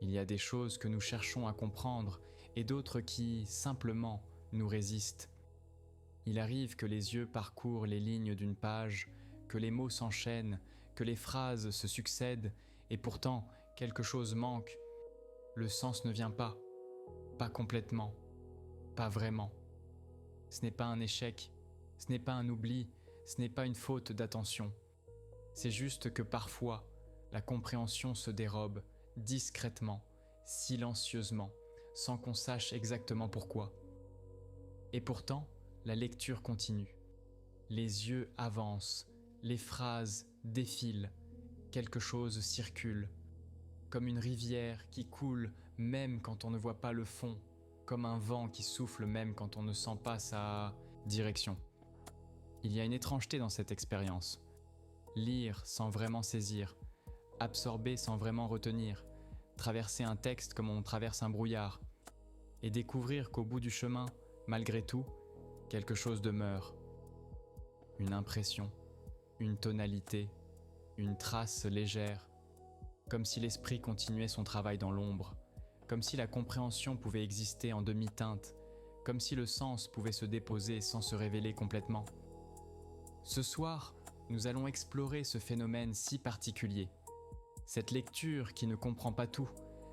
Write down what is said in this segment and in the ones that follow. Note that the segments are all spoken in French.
Il y a des choses que nous cherchons à comprendre et d'autres qui, simplement, nous résistent. Il arrive que les yeux parcourent les lignes d'une page, que les mots s'enchaînent, que les phrases se succèdent, et pourtant quelque chose manque. Le sens ne vient pas complètement, pas vraiment. Ce n'est pas un échec, ce n'est pas un oubli, ce n'est pas une faute d'attention. C'est juste que parfois, la compréhension se dérobe, discrètement, silencieusement, sans qu'on sache exactement pourquoi. Et pourtant, la lecture continue. Les yeux avancent, les phrases défilent, quelque chose circule, comme une rivière qui coule même quand on ne voit pas le fond, comme un vent qui souffle même quand on ne sent pas sa direction. Il y a une étrangeté dans cette expérience. Lire sans vraiment saisir, absorber sans vraiment retenir, traverser un texte comme on traverse un brouillard, et découvrir qu'au bout du chemin, malgré tout, quelque chose demeure. Une impression, une tonalité, une trace légère, comme si l'esprit continuait son travail dans l'ombre, comme si la compréhension pouvait exister en demi-teinte, comme si le sens pouvait se déposer sans se révéler complètement. Ce soir, nous allons explorer ce phénomène si particulier. Cette lecture qui ne comprend pas tout,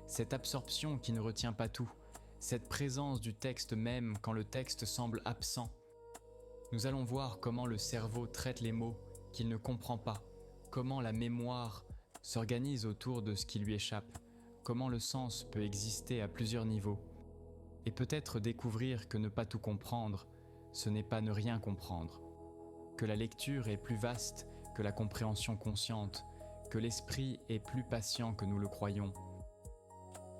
cette absorption qui ne retient pas tout, cette présence du texte même quand le texte semble absent. Nous allons voir comment le cerveau traite les mots qu'il ne comprend pas, comment la mémoire s'organise autour de ce qui lui échappe, comment le sens peut exister à plusieurs niveaux. Et peut-être découvrir que ne pas tout comprendre, ce n'est pas ne rien comprendre. Que la lecture est plus vaste que la compréhension consciente, que l'esprit est plus patient que nous le croyons.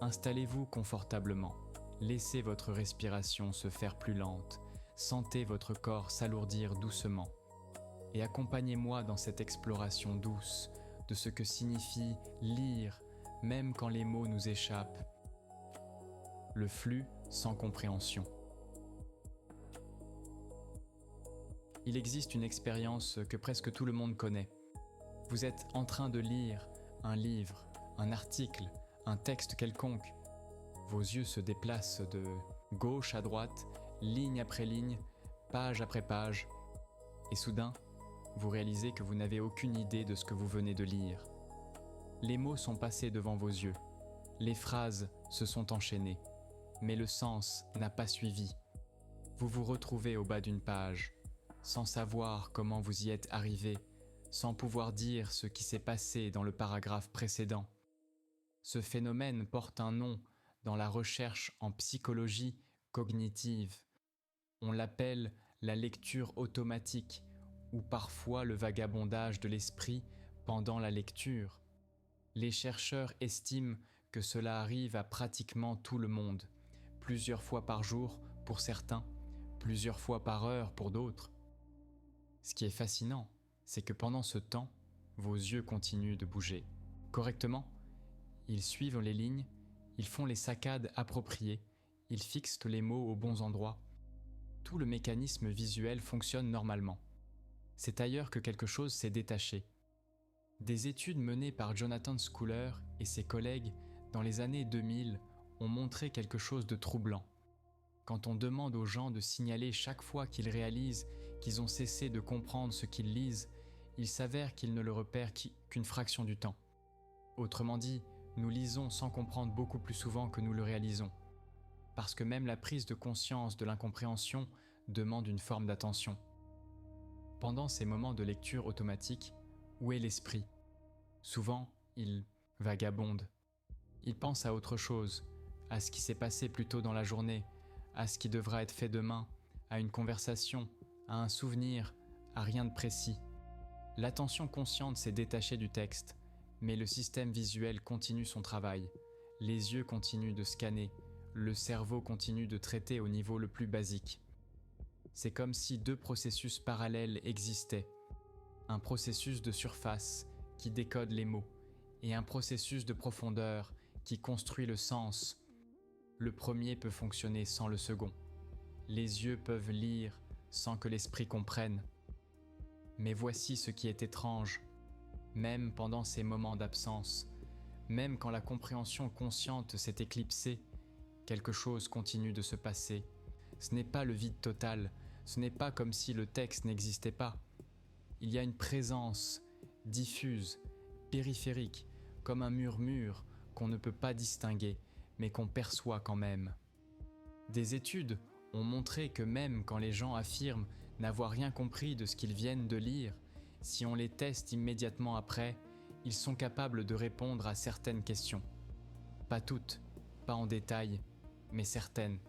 Installez-vous confortablement, laissez votre respiration se faire plus lente, sentez votre corps s'alourdir doucement, et accompagnez-moi dans cette exploration douce de ce que signifie lire, même quand les mots nous échappent. Le flux sans compréhension. Il existe une expérience que presque tout le monde connaît. Vous êtes en train de lire un livre, un article, un texte quelconque. Vos yeux se déplacent de gauche à droite, ligne après ligne, page après page, et soudain, vous réalisez que vous n'avez aucune idée de ce que vous venez de lire. Les mots sont passés devant vos yeux, les phrases se sont enchaînées, mais le sens n'a pas suivi. Vous vous retrouvez au bas d'une page, sans savoir comment vous y êtes arrivé, sans pouvoir dire ce qui s'est passé dans le paragraphe précédent. Ce phénomène porte un nom dans la recherche en psychologie cognitive. On l'appelle la lecture automatique ou parfois le vagabondage de l'esprit pendant la lecture. Les chercheurs estiment que cela arrive à pratiquement tout le monde, plusieurs fois par jour pour certains, plusieurs fois par heure pour d'autres. Ce qui est fascinant, c'est que pendant ce temps, vos yeux continuent de bouger. Correctement, ils suivent les lignes, ils font les saccades appropriées, ils fixent les mots aux bons endroits. Tout le mécanisme visuel fonctionne normalement. C'est ailleurs que quelque chose s'est détaché. Des études menées par Jonathan Schooler et ses collègues dans les années 2000 ont montré quelque chose de troublant. Quand on demande aux gens de signaler chaque fois qu'ils réalisent qu'ils ont cessé de comprendre ce qu'ils lisent, il s'avère qu'ils ne le repèrent qu'une fraction du temps. Autrement dit, nous lisons sans comprendre beaucoup plus souvent que nous le réalisons. Parce que même la prise de conscience de l'incompréhension demande une forme d'attention. Pendant ces moments de lecture automatique, où est l'esprit ? Souvent, il vagabonde. Il pense à autre chose, à ce qui s'est passé plus tôt dans la journée, à ce qui devra être fait demain, à une conversation, à un souvenir, à rien de précis. L'attention consciente s'est détachée du texte, mais le système visuel continue son travail. Les yeux continuent de scanner, le cerveau continue de traiter au niveau le plus basique. C'est comme si deux processus parallèles existaient. Un processus de surface qui décode les mots et un processus de profondeur qui construit le sens. Le premier peut fonctionner sans le second. Les yeux peuvent lire sans que l'esprit comprenne. Mais voici ce qui est étrange. Même pendant ces moments d'absence, Même quand la compréhension consciente s'est éclipsée, quelque chose continue de se passer. Ce n'est pas le vide total, ce n'est pas comme si le texte n'existait pas. Il y a une présence diffuse, périphérique, comme un murmure qu'on ne peut pas distinguer, mais qu'on perçoit quand même. Des études ont montré que même quand les gens affirment n'avoir rien compris de ce qu'ils viennent de lire, si on les teste immédiatement après, ils sont capables de répondre à certaines questions. Pas toutes, pas en détail, mais certaines.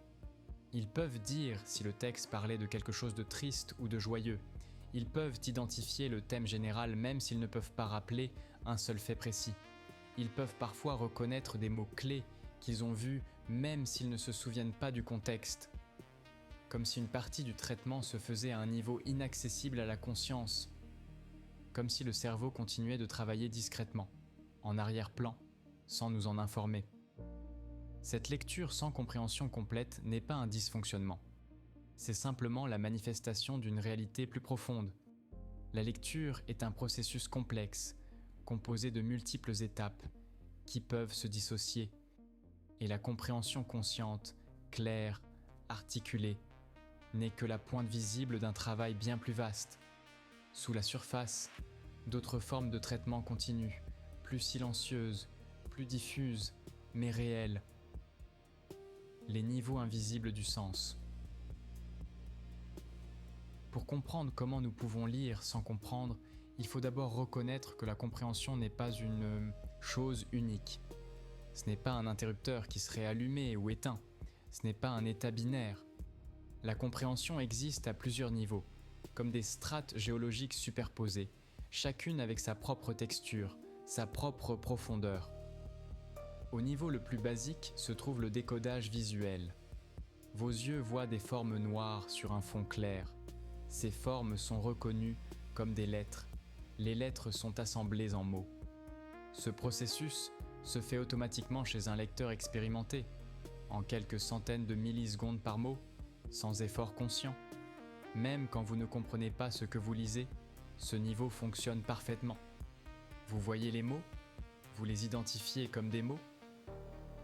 Ils peuvent dire si le texte parlait de quelque chose de triste ou de joyeux. Ils peuvent identifier le thème général même s'ils ne peuvent pas rappeler un seul fait précis. Ils peuvent parfois reconnaître des mots clés qu'ils ont vus même s'ils ne se souviennent pas du contexte. Comme si une partie du traitement se faisait à un niveau inaccessible à la conscience. Comme si le cerveau continuait de travailler discrètement, en arrière-plan, sans nous en informer. Cette lecture sans compréhension complète n'est pas un dysfonctionnement. C'est simplement la manifestation d'une réalité plus profonde. La lecture est un processus complexe, composé de multiples étapes, qui peuvent se dissocier. Et la compréhension consciente, claire, articulée, n'est que la pointe visible d'un travail bien plus vaste. Sous la surface, d'autres formes de traitement continuent, plus silencieuses, plus diffuses, mais réelles. Les niveaux invisibles du sens. Pour comprendre comment nous pouvons lire sans comprendre, il faut d'abord reconnaître que la compréhension n'est pas une chose unique. Ce n'est pas un interrupteur qui serait allumé ou éteint. Ce n'est pas un état binaire. La compréhension existe à plusieurs niveaux, comme des strates géologiques superposées, chacune avec sa propre texture, sa propre profondeur. Au niveau le plus basique se trouve le décodage visuel. Vos yeux voient des formes noires sur un fond clair. Ces formes sont reconnues comme des lettres. Les lettres sont assemblées en mots. Ce processus se fait automatiquement chez un lecteur expérimenté, en quelques centaines de millisecondes par mot, sans effort conscient. Même quand vous ne comprenez pas ce que vous lisez, ce niveau fonctionne parfaitement. Vous voyez les mots, vous les identifiez comme des mots.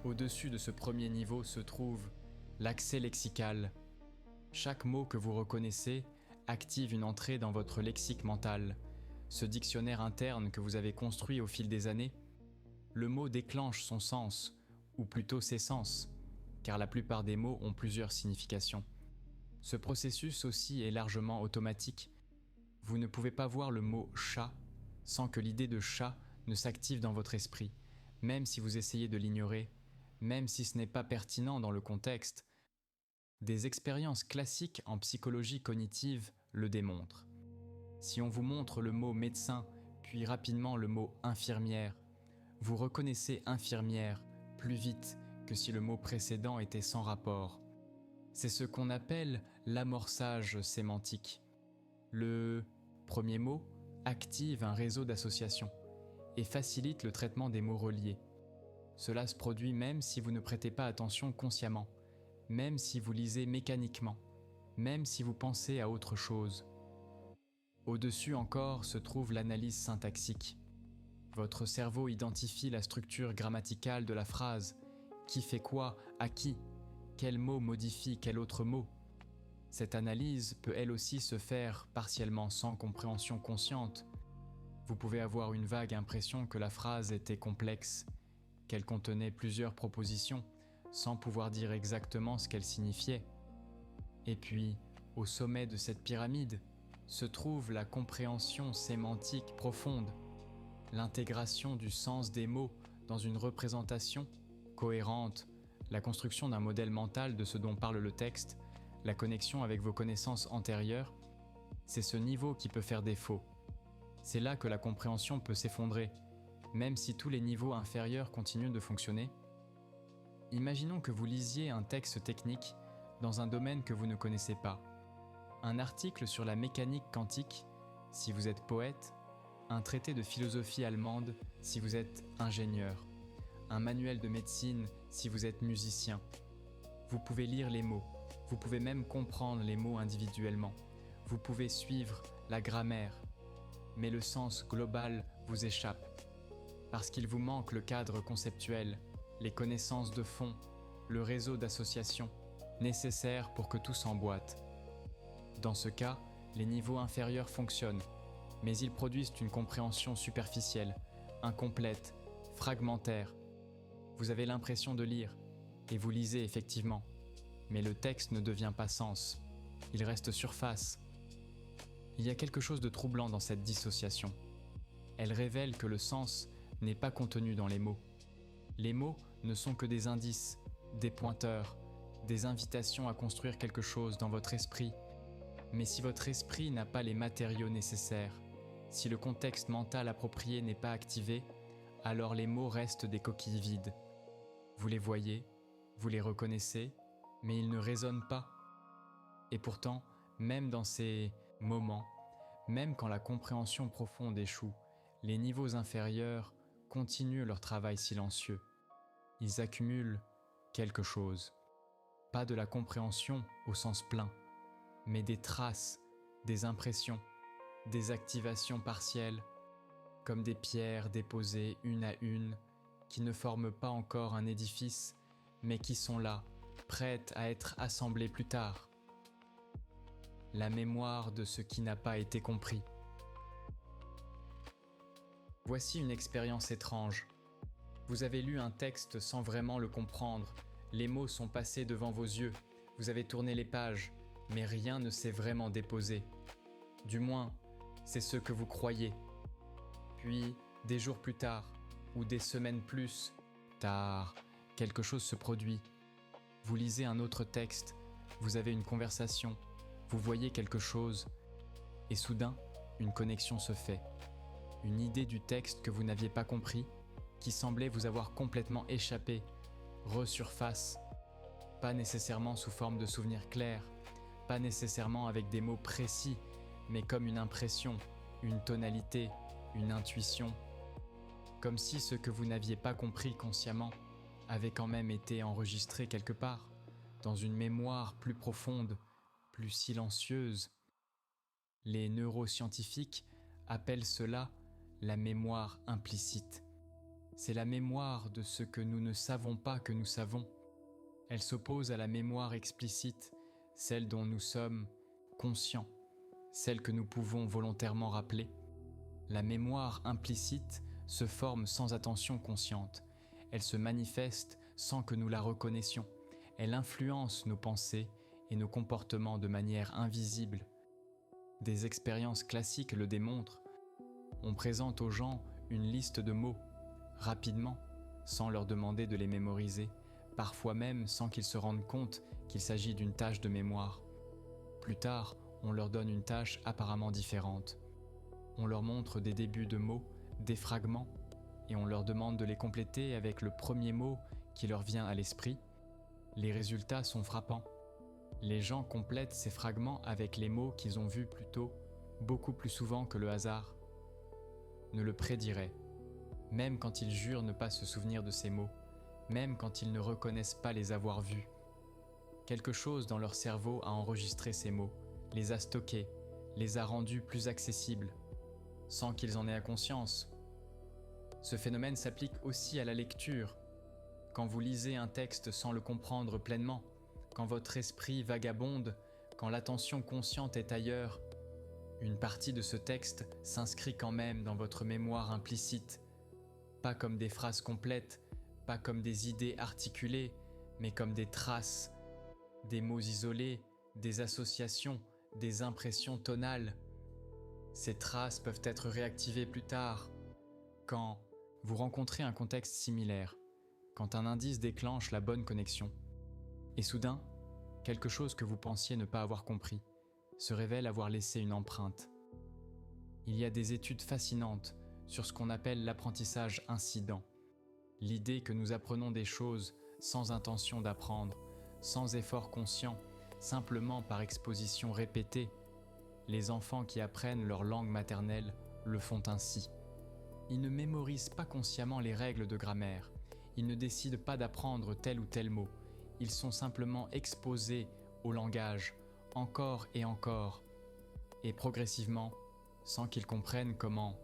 Au-dessus de ce premier niveau se trouve l'accès lexical. Chaque mot que vous reconnaissez active une entrée dans votre lexique mental, ce dictionnaire interne que vous avez construit au fil des années. Le mot déclenche son sens, ou plutôt ses sens, car la plupart des mots ont plusieurs significations. Ce processus aussi est largement automatique. Vous ne pouvez pas voir le mot « chat » sans que l'idée de chat ne s'active dans votre esprit, même si vous essayez de l'ignorer, même si ce n'est pas pertinent dans le contexte. Des expériences classiques en psychologie cognitive le démontrent. Si on vous montre le mot « médecin » puis rapidement le mot « infirmière », vous reconnaissez « infirmière » plus vite que si le mot précédent était sans rapport. C'est ce qu'on appelle l'amorçage sémantique. Le premier mot active un réseau d'associations et facilite le traitement des mots reliés. Cela se produit même si vous ne prêtez pas attention consciemment, même si vous lisez mécaniquement, même si vous pensez à autre chose. Au-dessus encore se trouve l'analyse syntaxique. Votre cerveau identifie la structure grammaticale de la phrase, qui fait quoi, à qui, quel mot modifie quel autre mot. Cette analyse peut elle aussi se faire partiellement sans compréhension consciente. Vous pouvez avoir une vague impression que la phrase était complexe, qu'elle contenait plusieurs propositions, sans pouvoir dire exactement ce qu'elle signifiait. Et puis, au sommet de cette pyramide, se trouve la compréhension sémantique profonde, l'intégration du sens des mots dans une représentation cohérente, la construction d'un modèle mental de ce dont parle le texte, la connexion avec vos connaissances antérieures, c'est ce niveau qui peut faire défaut. C'est là que la compréhension peut s'effondrer, même si tous les niveaux inférieurs continuent de fonctionner. Imaginons que vous lisiez un texte technique dans un domaine que vous ne connaissez pas. Un article sur la mécanique quantique, si vous êtes poète, un traité de philosophie allemande, si vous êtes ingénieur, un manuel de médecine, si vous êtes musicien. Vous pouvez lire les mots, vous pouvez même comprendre les mots individuellement, vous pouvez suivre la grammaire, mais le sens global vous échappe. parce qu'il vous manque le cadre conceptuel, les connaissances de fond, le réseau d'associations nécessaires pour que tout s'emboîte. Dans ce cas, les niveaux inférieurs fonctionnent, mais ils produisent une compréhension superficielle, incomplète, fragmentaire. Vous avez l'impression de lire, et vous lisez effectivement, mais le texte ne devient pas sens, il reste surface. Il y a quelque chose de troublant dans cette dissociation. Elle révèle que le sens n'est pas contenu dans les mots. Les mots ne sont que des indices, des pointeurs, des invitations à construire quelque chose dans votre esprit. Mais si votre esprit n'a pas les matériaux nécessaires, si le contexte mental approprié n'est pas activé, alors les mots restent des coquilles vides. Vous les voyez, vous les reconnaissez, mais ils ne résonnent pas. Et pourtant, même dans ces moments, même quand la compréhension profonde échoue, les niveaux inférieurs continuent leur travail silencieux. Ils accumulent quelque chose. Pas de la compréhension au sens plein, mais des traces, des impressions, des activations partielles, comme des pierres déposées une à une, qui ne forment pas encore un édifice, mais qui sont là, prêtes à être assemblées plus tard. La mémoire de ce qui n'a pas été compris. Voici une expérience étrange. Vous avez lu un texte sans vraiment le comprendre, les mots sont passés devant vos yeux, vous avez tourné les pages, mais rien ne s'est vraiment déposé. Du moins, c'est ce que vous croyez. Puis, des jours plus tard, ou des semaines plus tard, quelque chose se produit. Vous lisez un autre texte, vous avez une conversation, vous voyez quelque chose, et soudain, une connexion se fait. Une idée du texte que vous n'aviez pas compris, qui semblait vous avoir complètement échappé, resurface, pas nécessairement sous forme de souvenirs clairs, pas nécessairement avec des mots précis, mais comme une impression, une tonalité, une intuition. Comme si ce que vous n'aviez pas compris consciemment avait quand même été enregistré quelque part, dans une mémoire plus profonde, plus silencieuse. Les neuroscientifiques appellent cela la mémoire implicite. C'est la mémoire de ce que nous ne savons pas que nous savons. Elle s'oppose à la mémoire explicite, celle dont nous sommes conscients, celle que nous pouvons volontairement rappeler. La mémoire implicite se forme sans attention consciente. Elle se manifeste sans que nous la reconnaissions. Elle influence nos pensées et nos comportements de manière invisible. Des expériences classiques le démontrent. On présente aux gens une liste de mots, rapidement, sans leur demander de les mémoriser, parfois même sans qu'ils se rendent compte qu'il s'agit d'une tâche de mémoire. Plus tard, on leur donne une tâche apparemment différente. On leur montre des débuts de mots, des fragments, et on leur demande de les compléter avec le premier mot qui leur vient à l'esprit. Les résultats sont frappants. Les gens complètent ces fragments avec les mots qu'ils ont vus plus tôt, beaucoup plus souvent que le hasard ne le prédirait, même quand ils jurent ne pas se souvenir de ces mots, même quand ils ne reconnaissent pas les avoir vus. Quelque chose dans leur cerveau a enregistré ces mots, les a stockés, les a rendus plus accessibles, sans qu'ils en aient conscience. Ce phénomène s'applique aussi à la lecture. Quand vous lisez un texte sans le comprendre pleinement, quand votre esprit vagabonde, quand l'attention consciente est ailleurs, une partie de ce texte s'inscrit quand même dans votre mémoire implicite, pas comme des phrases complètes, pas comme des idées articulées, mais comme des traces, des mots isolés, des associations, des impressions tonales. Ces traces peuvent être réactivées plus tard, quand vous rencontrez un contexte similaire, quand un indice déclenche la bonne connexion. Et soudain, quelque chose que vous pensiez ne pas avoir compris se révèle avoir laissé une empreinte. Il y a des études fascinantes sur ce qu'on appelle l'apprentissage incident, l'idée que nous apprenons des choses sans intention d'apprendre, sans effort conscient, simplement par exposition répétée. Les enfants qui apprennent leur langue maternelle le font ainsi. Ils ne mémorisent pas consciemment les règles de grammaire, ils ne décident pas d'apprendre tel ou tel mot, ils sont simplement exposés au langage, encore et encore, et progressivement, sans qu'ils comprennent comment,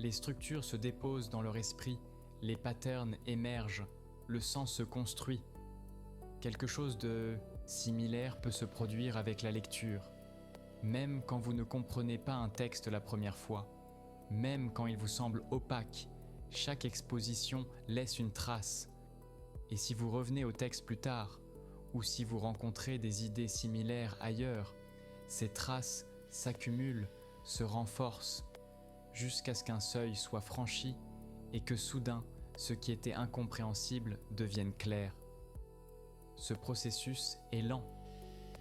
Les structures se déposent dans leur esprit, les patterns émergent, le sens se construit. Quelque chose de similaire peut se produire avec la lecture. Même quand vous ne comprenez pas un texte la première fois, même quand il vous semble opaque, chaque exposition laisse une trace. Et si vous revenez au texte plus tard, ou si vous rencontrez des idées similaires ailleurs, ces traces s'accumulent, se renforcent, jusqu'à ce qu'un seuil soit franchi et que soudain, ce qui était incompréhensible devienne clair. Ce processus est lent.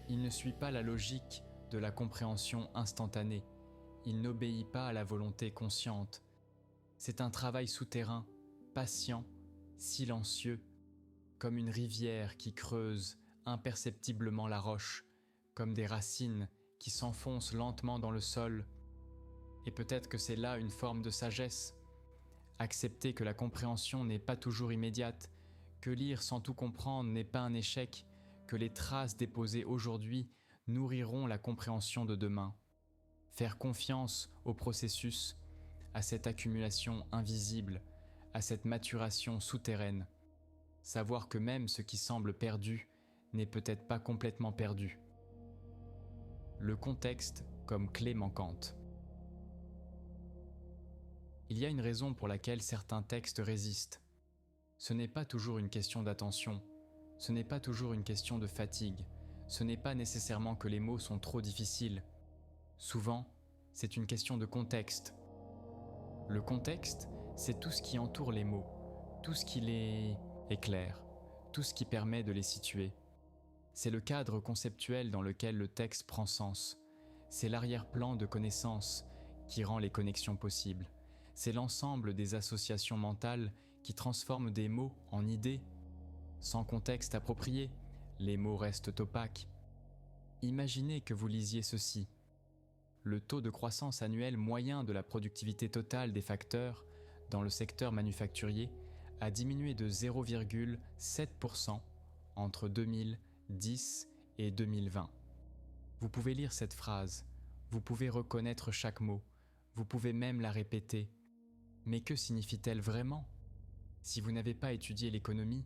Il ne suit pas la logique de la compréhension instantanée. Il n'obéit pas à la volonté consciente. C'est un travail souterrain, patient, silencieux, comme une rivière qui creuse imperceptiblement la roche, comme des racines qui s'enfoncent lentement dans le sol. Et peut-être que c'est là une forme de sagesse. Accepter que la compréhension n'est pas toujours immédiate, que lire sans tout comprendre n'est pas un échec, que les traces déposées aujourd'hui nourriront la compréhension de demain. Faire confiance au processus, à cette accumulation invisible, à cette maturation souterraine. Savoir que même ce qui semble perdu n'est peut-être pas complètement perdu. Le contexte comme clé manquante. Il y a une raison pour laquelle certains textes résistent. Ce n'est pas toujours une question d'attention, ce n'est pas toujours une question de fatigue, ce n'est pas nécessairement que les mots sont trop difficiles. Souvent, c'est une question de contexte. Le contexte, c'est tout ce qui entoure les mots, tout ce qui les éclaire, tout ce qui permet de les situer. C'est le cadre conceptuel dans lequel le texte prend sens. C'est l'arrière-plan de connaissances qui rend les connexions possibles. C'est l'ensemble des associations mentales qui transforment des mots en idées. Sans contexte approprié, les mots restent opaques. Imaginez que vous lisiez ceci. Le taux de croissance annuel moyen de la productivité totale des facteurs dans le secteur manufacturier a diminué de 0,7% entre 2010 et 2020. Vous pouvez lire cette phrase, vous pouvez reconnaître chaque mot, vous pouvez même la répéter. Mais que signifie-t-elle vraiment ? Si vous n'avez pas étudié l'économie,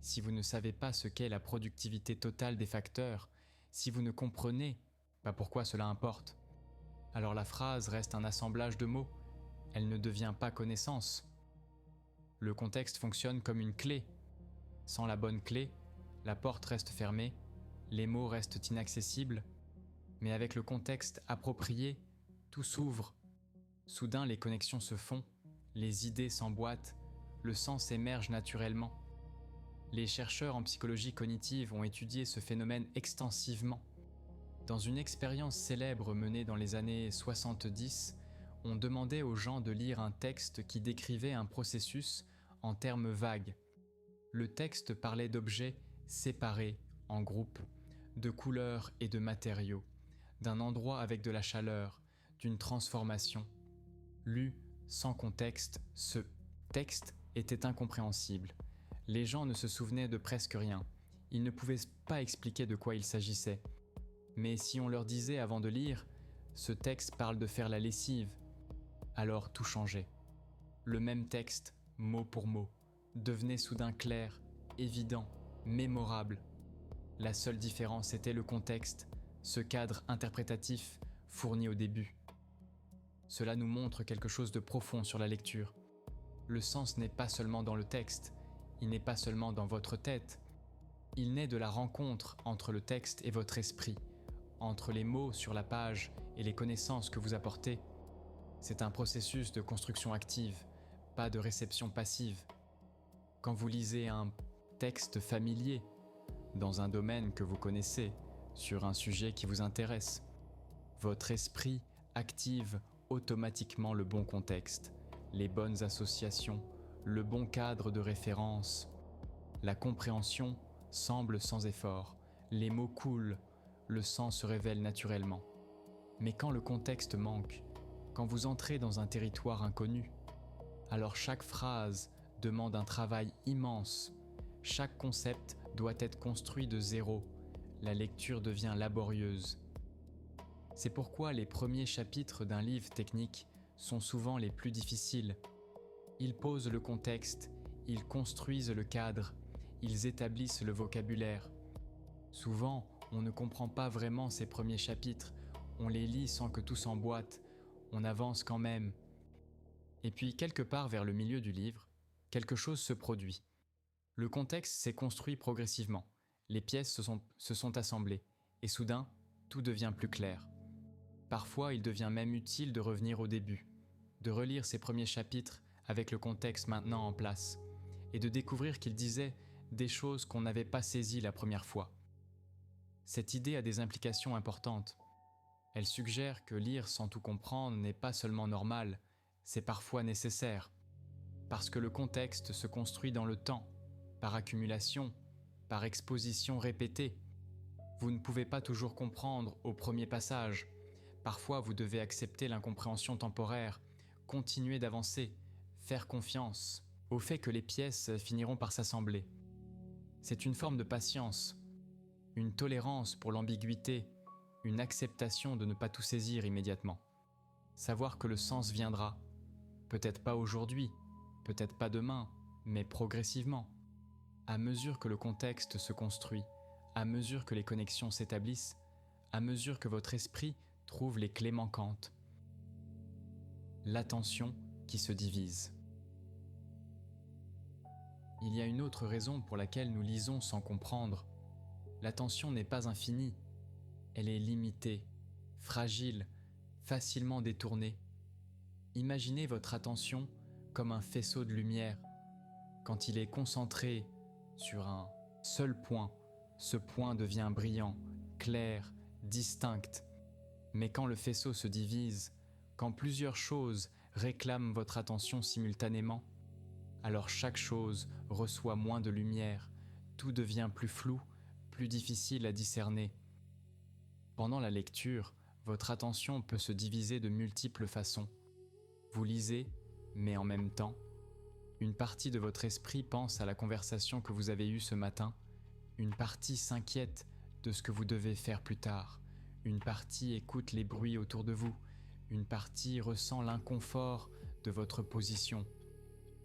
si vous ne savez pas ce qu'est la productivité totale des facteurs, si vous ne comprenez pas pourquoi cela importe, alors la phrase reste un assemblage de mots, elle ne devient pas connaissance. Le contexte fonctionne comme une clé. Sans la bonne clé, la porte reste fermée, les mots restent inaccessibles, mais avec le contexte approprié, tout s'ouvre. Soudain, les connexions se font, les idées s'emboîtent, le sens émerge naturellement. Les chercheurs en psychologie cognitive ont étudié ce phénomène extensivement. Dans une expérience célèbre menée dans les années 70, on demandait aux gens de lire un texte qui décrivait un processus en termes vagues. Le texte parlait d'objets séparés, en groupes, de couleurs et de matériaux, d'un endroit avec de la chaleur, d'une transformation. Lu sans contexte, ce texte était incompréhensible. Les gens ne se souvenaient de presque rien. Ils ne pouvaient pas expliquer de quoi il s'agissait. Mais si on leur disait avant de lire « ce texte parle de faire la lessive », alors tout changeait. Le même texte, mot pour mot, devenait soudain clair, évident, mémorable. La seule différence était le contexte, ce cadre interprétatif fourni au début. Cela nous montre quelque chose de profond sur la lecture. Le sens n'est pas seulement dans le texte, il n'est pas seulement dans votre tête. Il naît de la rencontre entre le texte et votre esprit, entre les mots sur la page et les connaissances que vous apportez. C'est un processus de construction active, pas de réception passive. Quand vous lisez un texte familier, dans un domaine que vous connaissez, sur un sujet qui vous intéresse, votre esprit active automatiquement le bon contexte, les bonnes associations, le bon cadre de référence. La compréhension semble sans effort, les mots coulent, le sens se révèle naturellement. Mais quand le contexte manque, quand vous entrez dans un territoire inconnu, alors chaque phrase demande un travail immense. Chaque concept doit être construit de zéro. La lecture devient laborieuse. C'est pourquoi les premiers chapitres d'un livre technique sont souvent les plus difficiles. Ils posent le contexte, ils construisent le cadre, ils établissent le vocabulaire. Souvent, on ne comprend pas vraiment ces premiers chapitres, on les lit sans que tout s'emboîte, on avance quand même. Et puis, quelque part vers le milieu du livre, quelque chose se produit. Le contexte s'est construit progressivement, les pièces se sont assemblées, et soudain, tout devient plus clair. Parfois, il devient même utile de revenir au début, de relire ces premiers chapitres avec le contexte maintenant en place, et de découvrir qu'il disait des choses qu'on n'avait pas saisies la première fois. Cette idée a des implications importantes. Elle suggère que lire sans tout comprendre n'est pas seulement normal, c'est parfois nécessaire, parce que le contexte se construit dans le temps, par accumulation, par exposition répétée. Vous ne pouvez pas toujours comprendre au premier passage. Parfois, vous devez accepter l'incompréhension temporaire, continuer d'avancer, faire confiance au fait que les pièces finiront par s'assembler. C'est une forme de patience, une tolérance pour l'ambiguïté, une acceptation de ne pas tout saisir immédiatement. Savoir que le sens viendra, peut-être pas aujourd'hui, peut-être pas demain, mais progressivement. À mesure que le contexte se construit, à mesure que les connexions s'établissent, à mesure que votre esprit trouve les clés manquantes. L'attention qui se divise. Il y a une autre raison pour laquelle nous lisons sans comprendre. L'attention n'est pas infinie, elle est limitée, fragile, facilement détournée. Imaginez votre attention comme un faisceau de lumière. Quand il est concentré sur un seul point, ce point devient brillant, clair, distinct. Mais quand le faisceau se divise, quand plusieurs choses réclament votre attention simultanément, alors chaque chose reçoit moins de lumière, tout devient plus flou, plus difficile à discerner. Pendant la lecture, votre attention peut se diviser de multiples façons. Vous lisez, mais en même temps, une partie de votre esprit pense à la conversation que vous avez eue ce matin, une partie s'inquiète de ce que vous devez faire plus tard, une partie écoute les bruits autour de vous, une partie ressent l'inconfort de votre position.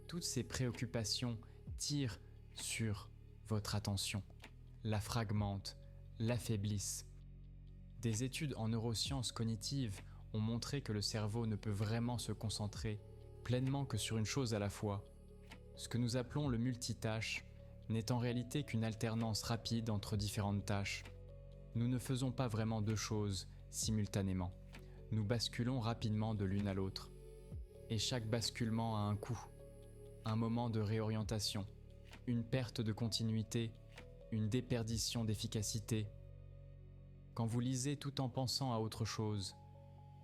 Toutes ces préoccupations tirent sur votre attention, la fragmentent, l'affaiblissent. Des études en neurosciences cognitives ont montré que le cerveau ne peut vraiment se concentrer pleinement que sur une chose à la fois. Ce que nous appelons le multitâche n'est en réalité qu'une alternance rapide entre différentes tâches. Nous ne faisons pas vraiment deux choses simultanément. Nous basculons rapidement de l'une à l'autre. Et chaque basculement a un coût, un moment de réorientation, une perte de continuité, une déperdition d'efficacité. Quand vous lisez tout en pensant à autre chose,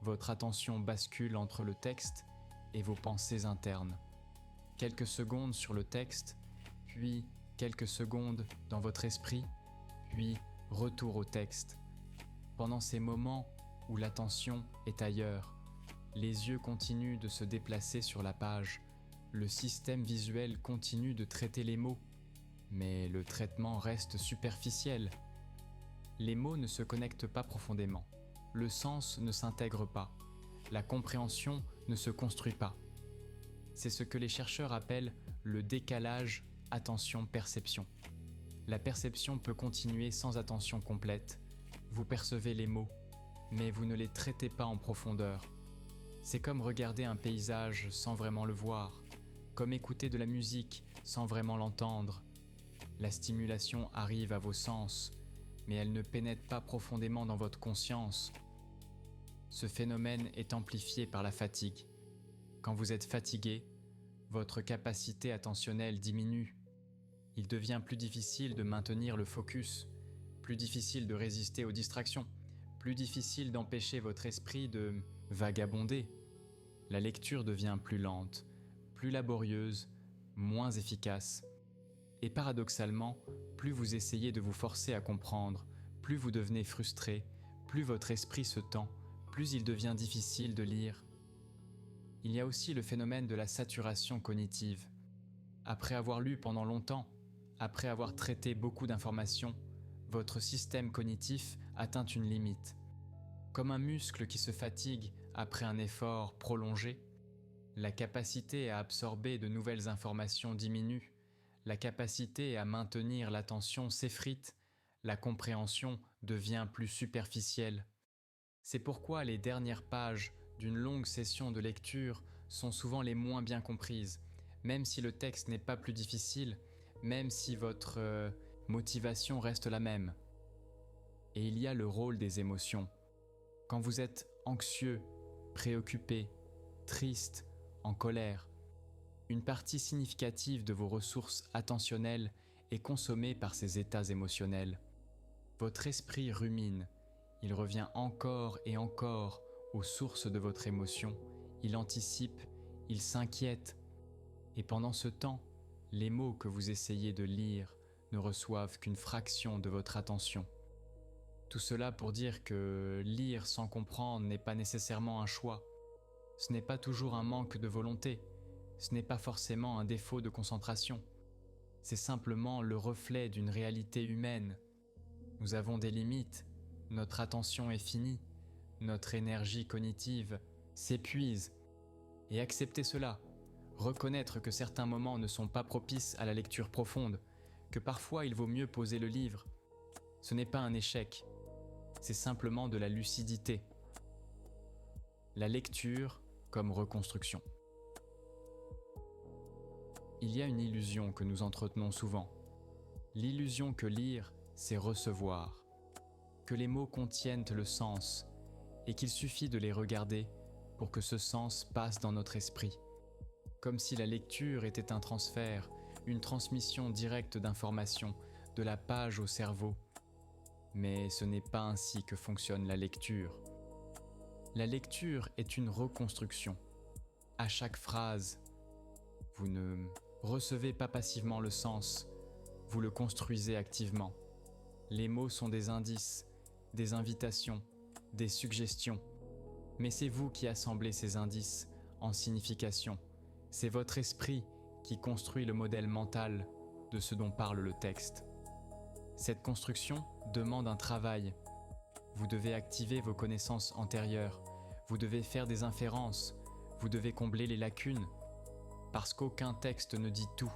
votre attention bascule entre le texte et vos pensées internes. Quelques secondes sur le texte, puis quelques secondes dans votre esprit, puis retour au texte. Pendant ces moments où l'attention est ailleurs, les yeux continuent de se déplacer sur la page, le système visuel continue de traiter les mots, mais le traitement reste superficiel. Les mots ne se connectent pas profondément, le sens ne s'intègre pas, la compréhension ne se construit pas. C'est ce que les chercheurs appellent le décalage attention-perception. La perception peut continuer sans attention complète. Vous percevez les mots, mais vous ne les traitez pas en profondeur. C'est comme regarder un paysage sans vraiment le voir, comme écouter de la musique sans vraiment l'entendre. La stimulation arrive à vos sens, mais elle ne pénètre pas profondément dans votre conscience. Ce phénomène est amplifié par la fatigue. Quand vous êtes fatigué, votre capacité attentionnelle diminue. Il devient plus difficile de maintenir le focus, plus difficile de résister aux distractions, plus difficile d'empêcher votre esprit de vagabonder. La lecture devient plus lente, plus laborieuse, moins efficace. Et paradoxalement, plus vous essayez de vous forcer à comprendre, plus vous devenez frustré, plus votre esprit se tend, plus il devient difficile de lire. Il y a aussi le phénomène de la saturation cognitive. Après avoir lu pendant longtemps, après avoir traité beaucoup d'informations, votre système cognitif atteint une limite. Comme un muscle qui se fatigue après un effort prolongé, la capacité à absorber de nouvelles informations diminue, la capacité à maintenir l'attention s'effrite, la compréhension devient plus superficielle. C'est pourquoi les dernières pages d'une longue session de lecture sont souvent les moins bien comprises, même si le texte n'est pas plus difficile, même si votre motivation reste la même. Et il y a le rôle des émotions. Quand vous êtes anxieux, préoccupé, triste, en colère, une partie significative de vos ressources attentionnelles est consommée par ces états émotionnels. Votre esprit rumine, il revient encore et encore aux sources de votre émotion, il anticipe, il s'inquiète, et pendant ce temps, les mots que vous essayez de lire ne reçoivent qu'une fraction de votre attention. Tout cela pour dire que lire sans comprendre n'est pas nécessairement un choix. Ce n'est pas toujours un manque de volonté, ce n'est pas forcément un défaut de concentration. C'est simplement le reflet d'une réalité humaine. Nous avons des limites, notre attention est finie, notre énergie cognitive s'épuise. Et accepter cela, reconnaître que certains moments ne sont pas propices à la lecture profonde, que parfois il vaut mieux poser le livre, ce n'est pas un échec, c'est simplement de la lucidité. La lecture comme reconstruction. Il y a une illusion que nous entretenons souvent. L'illusion que lire, c'est recevoir, que les mots contiennent le sens et qu'il suffit de les regarder pour que ce sens passe dans notre esprit. Comme si la lecture était un transfert, une transmission directe d'informations de la page au cerveau. Mais ce n'est pas ainsi que fonctionne la lecture. La lecture est une reconstruction. À chaque phrase, vous ne recevez pas passivement le sens, vous le construisez activement. Les mots sont des indices, des invitations, des suggestions. Mais c'est vous qui assemblez ces indices en signification. C'est votre esprit qui construit le modèle mental de ce dont parle le texte. Cette construction demande un travail. Vous devez activer vos connaissances antérieures, vous devez faire des inférences, vous devez combler les lacunes, parce qu'aucun texte ne dit tout.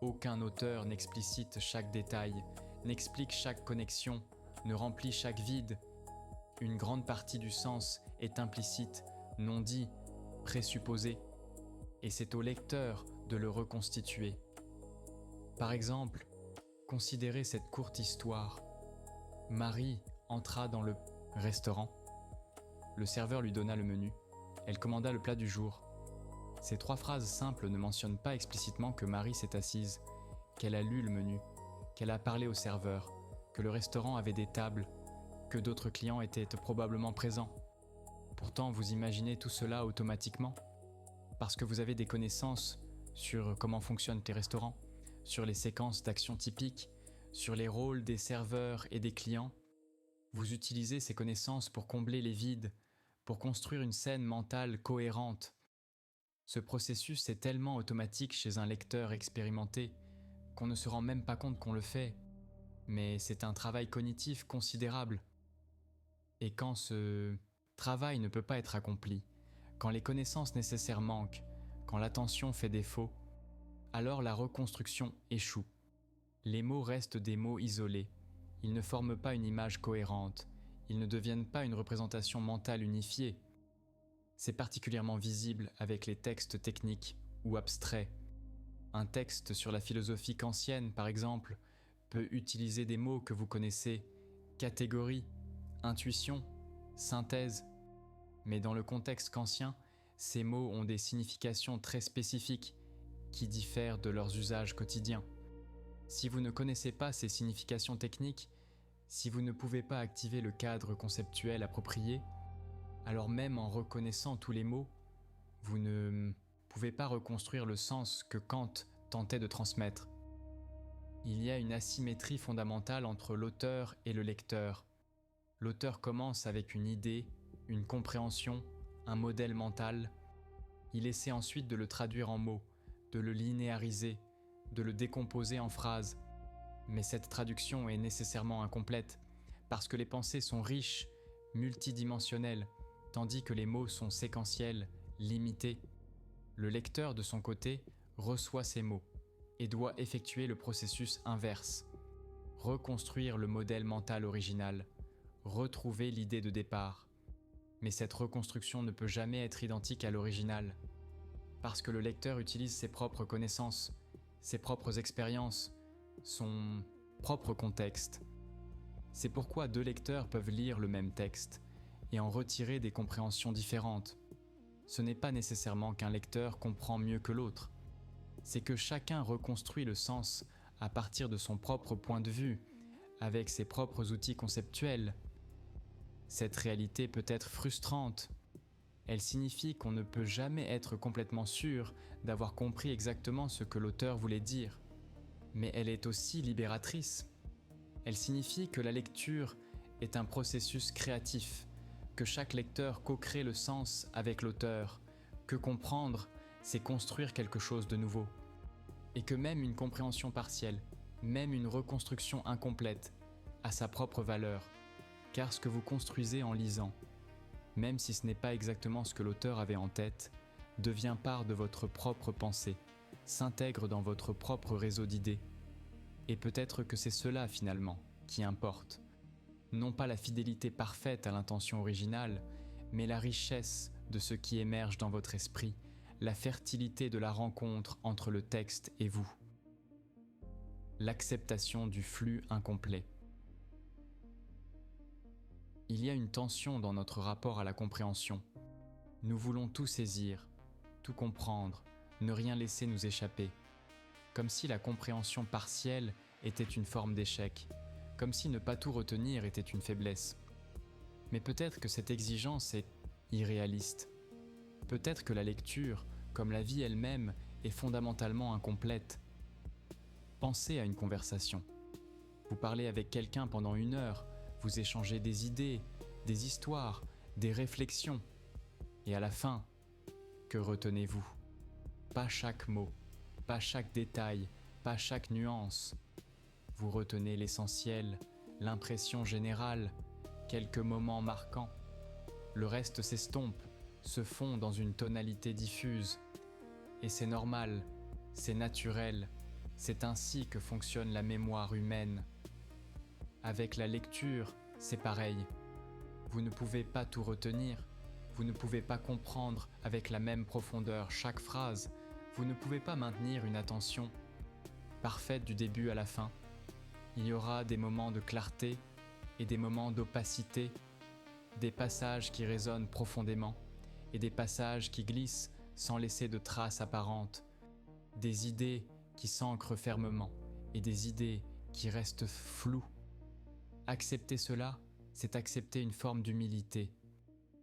Aucun auteur n'explicite chaque détail, n'explique chaque connexion, ne remplit chaque vide. Une grande partie du sens est implicite, non dit, présupposé, et c'est au lecteur de le reconstituer. Par exemple, considérez cette courte histoire. Marie entra dans le restaurant. Le serveur lui donna le menu. Elle commanda le plat du jour. Ces 3 phrases simples ne mentionnent pas explicitement que Marie s'est assise, qu'elle a lu le menu, qu'elle a parlé au serveur, que le restaurant avait des tables, que d'autres clients étaient probablement présents. Pourtant, vous imaginez tout cela automatiquement, parce que vous avez des connaissances sur comment fonctionnent les restaurants, sur les séquences d'actions typiques, sur les rôles des serveurs et des clients. Vous utilisez ces connaissances pour combler les vides, pour construire une scène mentale cohérente. Ce processus est tellement automatique chez un lecteur expérimenté qu'on ne se rend même pas compte qu'on le fait, mais c'est un travail cognitif considérable. Et quand ce travail ne peut pas être accompli, quand les connaissances nécessaires manquent, quand l'attention fait défaut, alors la reconstruction échoue. Les mots restent des mots isolés, ils ne forment pas une image cohérente, ils ne deviennent pas une représentation mentale unifiée. C'est particulièrement visible avec les textes techniques ou abstraits. Un texte sur la philosophie kantienne, par exemple, peut utiliser des mots que vous connaissez, catégorie, intuition, synthèse. Mais dans le contexte kantien, ces mots ont des significations très spécifiques qui diffèrent de leurs usages quotidiens. Si vous ne connaissez pas ces significations techniques, si vous ne pouvez pas activer le cadre conceptuel approprié, alors même en reconnaissant tous les mots, vous ne pouvez pas reconstruire le sens que Kant tentait de transmettre. Il y a une asymétrie fondamentale entre l'auteur et le lecteur. L'auteur commence avec une idée, une compréhension, un modèle mental. Il essaie ensuite de le traduire en mots, de le linéariser, de le décomposer en phrases. Mais cette traduction est nécessairement incomplète, parce que les pensées sont riches, multidimensionnelles. tandis que les mots sont séquentiels, limités. Le lecteur, de son côté, reçoit ces mots et doit effectuer le processus inverse, reconstruire le modèle mental original, retrouver l'idée de départ. Mais cette reconstruction ne peut jamais être identique à l'original, parce que le lecteur utilise ses propres connaissances, ses propres expériences, son propre contexte. C'est pourquoi deux lecteurs peuvent lire le même texte et en retirer des compréhensions différentes. Ce n'est pas nécessairement qu'un lecteur comprend mieux que l'autre, c'est que chacun reconstruit le sens à partir de son propre point de vue, avec ses propres outils conceptuels. Cette réalité peut être frustrante. Elle signifie qu'on ne peut jamais être complètement sûr d'avoir compris exactement ce que l'auteur voulait dire. Mais elle est aussi libératrice. Elle signifie que la lecture est un processus créatif, que chaque lecteur co-crée le sens avec l'auteur, que comprendre, c'est construire quelque chose de nouveau. Et que même une compréhension partielle, même une reconstruction incomplète, a sa propre valeur, car ce que vous construisez en lisant, même si ce n'est pas exactement ce que l'auteur avait en tête, devient part de votre propre pensée, s'intègre dans votre propre réseau d'idées. Et peut-être que c'est cela finalement qui importe. Non pas la fidélité parfaite à l'intention originale, mais la richesse de ce qui émerge dans votre esprit, la fertilité de la rencontre entre le texte et vous. L'acceptation du flux incomplet. Il y a une tension dans notre rapport à la compréhension. Nous voulons tout saisir, tout comprendre, ne rien laisser nous échapper. Comme si la compréhension partielle était une forme d'échec, comme si ne pas tout retenir était une faiblesse. Mais peut-être que cette exigence est irréaliste. Peut-être que la lecture, comme la vie elle-même, est fondamentalement incomplète. Pensez à une conversation. Vous parlez avec quelqu'un pendant 1 heure, vous échangez des idées, des histoires, des réflexions. Et à la fin, que retenez-vous ? Pas chaque mot, pas chaque détail, pas chaque nuance. Vous retenez l'essentiel, l'impression générale, quelques moments marquants. Le reste s'estompe, se fond dans une tonalité diffuse. Et c'est normal, c'est naturel, c'est ainsi que fonctionne la mémoire humaine. Avec la lecture, c'est pareil. Vous ne pouvez pas tout retenir, vous ne pouvez pas comprendre avec la même profondeur chaque phrase, vous ne pouvez pas maintenir une attention parfaite du début à la fin. Il y aura des moments de clarté et des moments d'opacité, des passages qui résonnent profondément et des passages qui glissent sans laisser de traces apparentes, des idées qui s'ancrent fermement et des idées qui restent floues. Accepter cela, c'est accepter une forme d'humilité.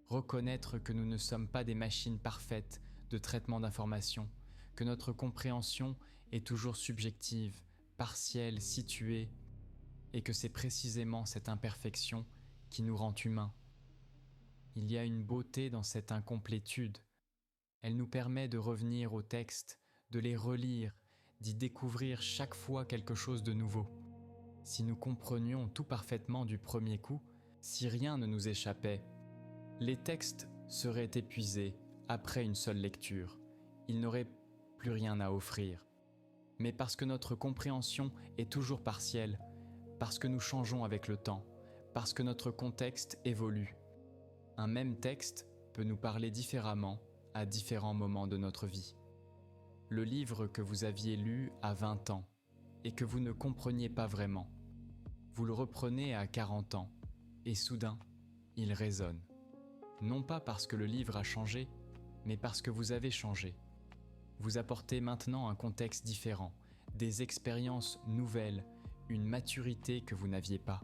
Reconnaître que nous ne sommes pas des machines parfaites de traitement d'informations, que notre compréhension est toujours subjective, partielle, située, et que c'est précisément cette imperfection qui nous rend humains. Il y a une beauté dans cette incomplétude. Elle nous permet de revenir aux textes, de les relire, d'y découvrir chaque fois quelque chose de nouveau. Si nous comprenions tout parfaitement du premier coup, si rien ne nous échappait, les textes seraient épuisés après une seule lecture. Ils n'auraient plus rien à offrir. Mais parce que notre compréhension est toujours partielle, parce que nous changeons avec le temps, parce que notre contexte évolue, un même texte peut nous parler différemment à différents moments de notre vie. Le livre que vous aviez lu à 20 ans et que vous ne compreniez pas vraiment, vous le reprenez à 40 ans et soudain, il résonne. Non pas parce que le livre a changé, mais parce que vous avez changé. Vous apportez maintenant un contexte différent, des expériences nouvelles, une maturité que vous n'aviez pas.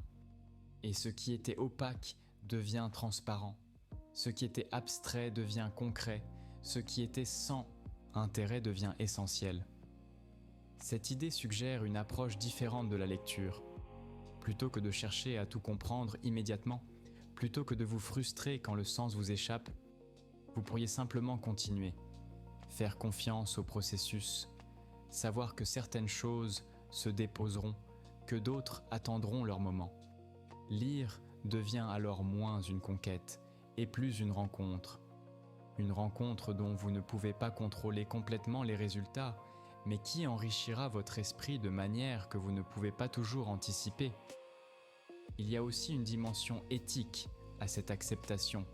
Et ce qui était opaque devient transparent. Ce qui était abstrait devient concret. Ce qui était sans intérêt devient essentiel. Cette idée suggère une approche différente de la lecture. Plutôt que de chercher à tout comprendre immédiatement, plutôt que de vous frustrer quand le sens vous échappe, vous pourriez simplement continuer. Faire confiance au processus, savoir que certaines choses se déposeront, que d'autres attendront leur moment. Lire devient alors moins une conquête est plus une rencontre dont vous ne pouvez pas contrôler complètement les résultats, mais qui enrichira votre esprit de manière que vous ne pouvez pas toujours anticiper. Il y a aussi une dimension éthique à cette acceptation.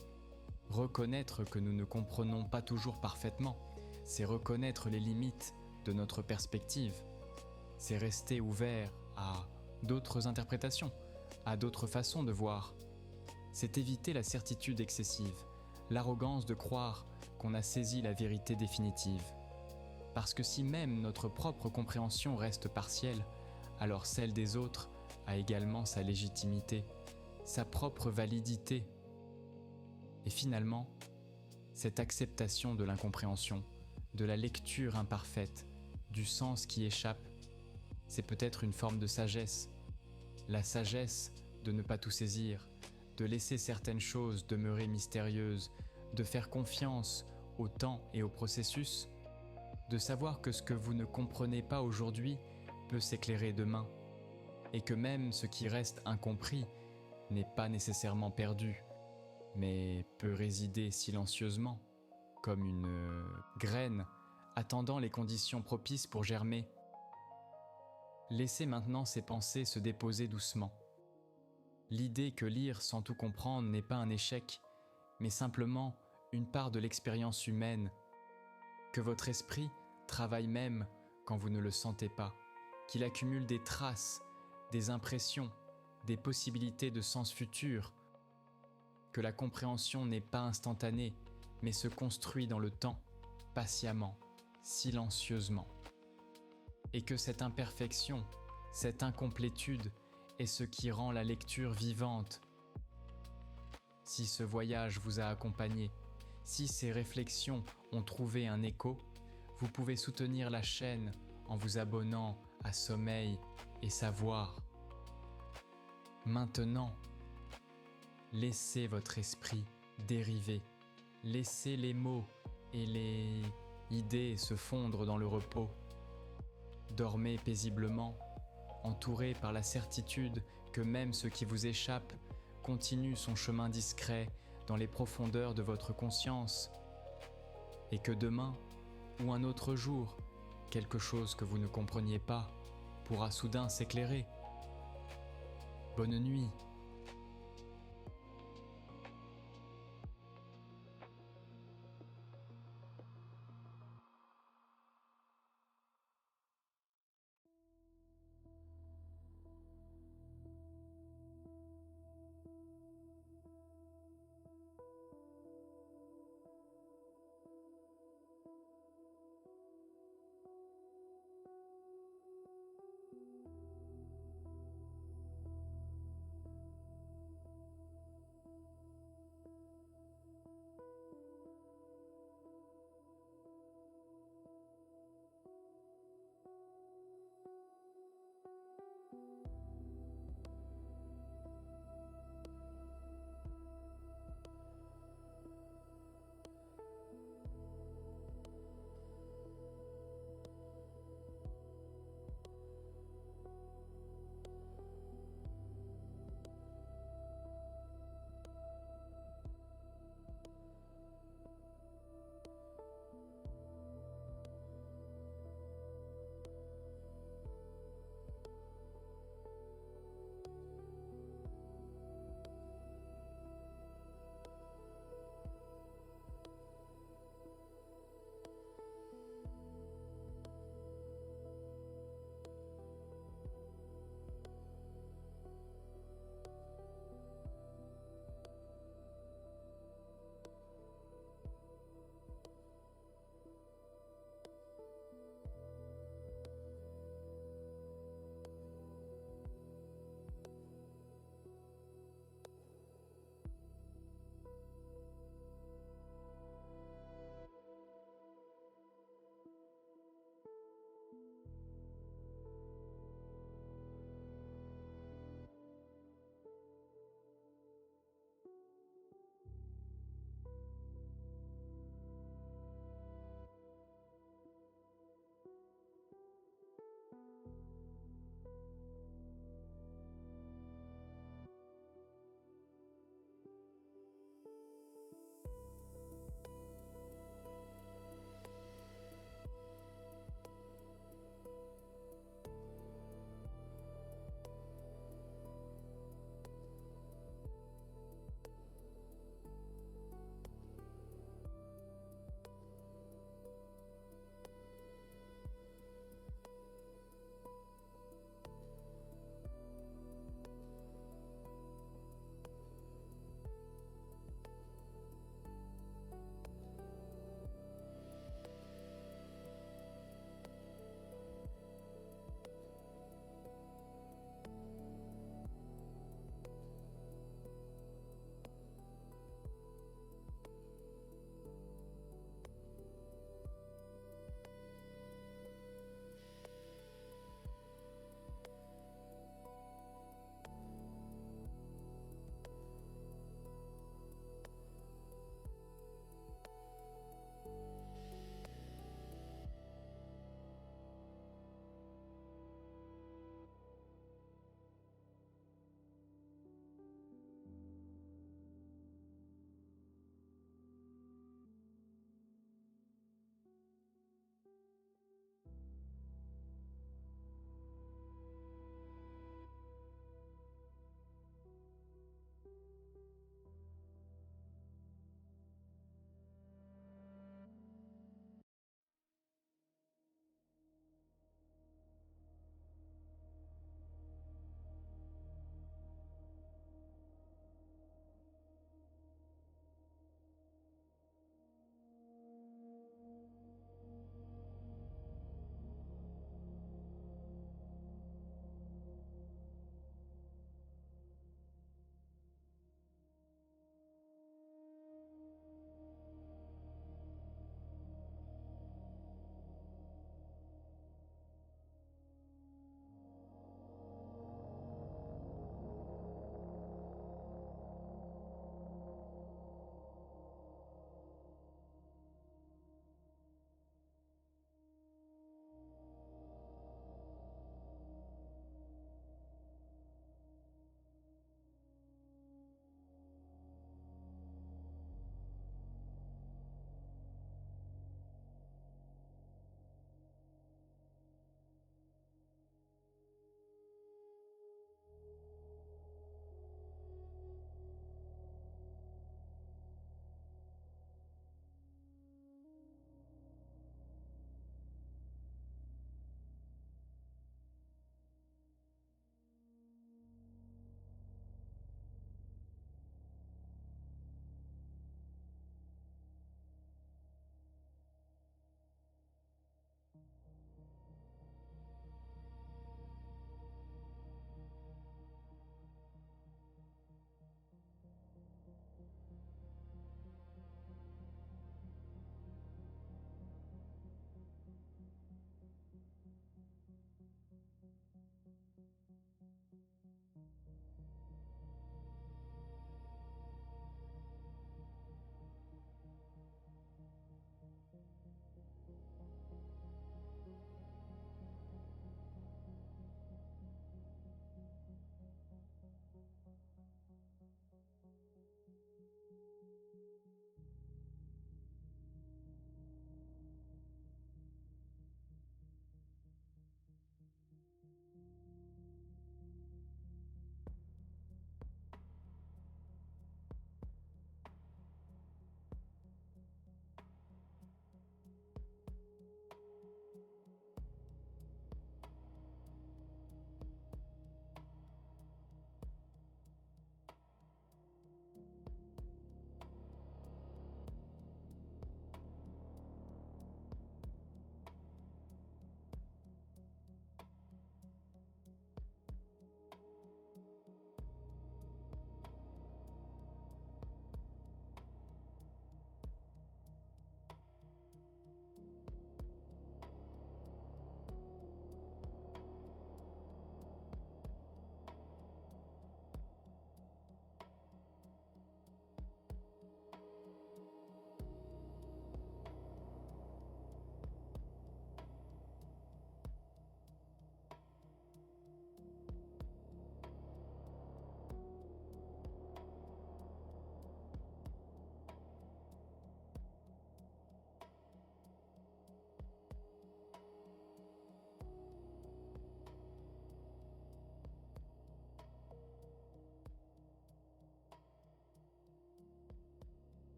Reconnaître que nous ne comprenons pas toujours parfaitement, c'est reconnaître les limites de notre perspective. C'est rester ouvert à d'autres interprétations, à d'autres façons de voir. C'est éviter la certitude excessive, l'arrogance de croire qu'on a saisi la vérité définitive. Parce que si même notre propre compréhension reste partielle, alors celle des autres a également sa légitimité, sa propre validité. Et finalement, cette acceptation de l'incompréhension, de la lecture imparfaite, du sens qui échappe, c'est peut-être une forme de sagesse. La sagesse de ne pas tout saisir, de laisser certaines choses demeurer mystérieuses, de faire confiance au temps et au processus, de savoir que ce que vous ne comprenez pas aujourd'hui peut s'éclairer demain, et que même ce qui reste incompris n'est pas nécessairement perdu, mais peut résider silencieusement, comme une graine attendant les conditions propices pour germer. Laissez maintenant ces pensées se déposer doucement. L'idée que lire sans tout comprendre n'est pas un échec, mais simplement une part de l'expérience humaine, que votre esprit travaille même quand vous ne le sentez pas, qu'il accumule des traces, des impressions, des possibilités de sens futurs, que la compréhension n'est pas instantanée, mais se construit dans le temps, patiemment, silencieusement. Et que cette imperfection, cette incomplétude est ce qui rend la lecture vivante. Si ce voyage vous a accompagné, si ces réflexions ont trouvé un écho, vous pouvez soutenir la chaîne en vous abonnant à Sommeil et Savoir. Maintenant, laissez votre esprit dériver, laissez les mots et les idées se fondre dans le repos. Dormez paisiblement, entouré par la certitude que même ce qui vous échappe continue son chemin discret dans les profondeurs de votre conscience, et que demain, ou un autre jour, quelque chose que vous ne compreniez pas pourra soudain s'éclairer. Bonne nuit.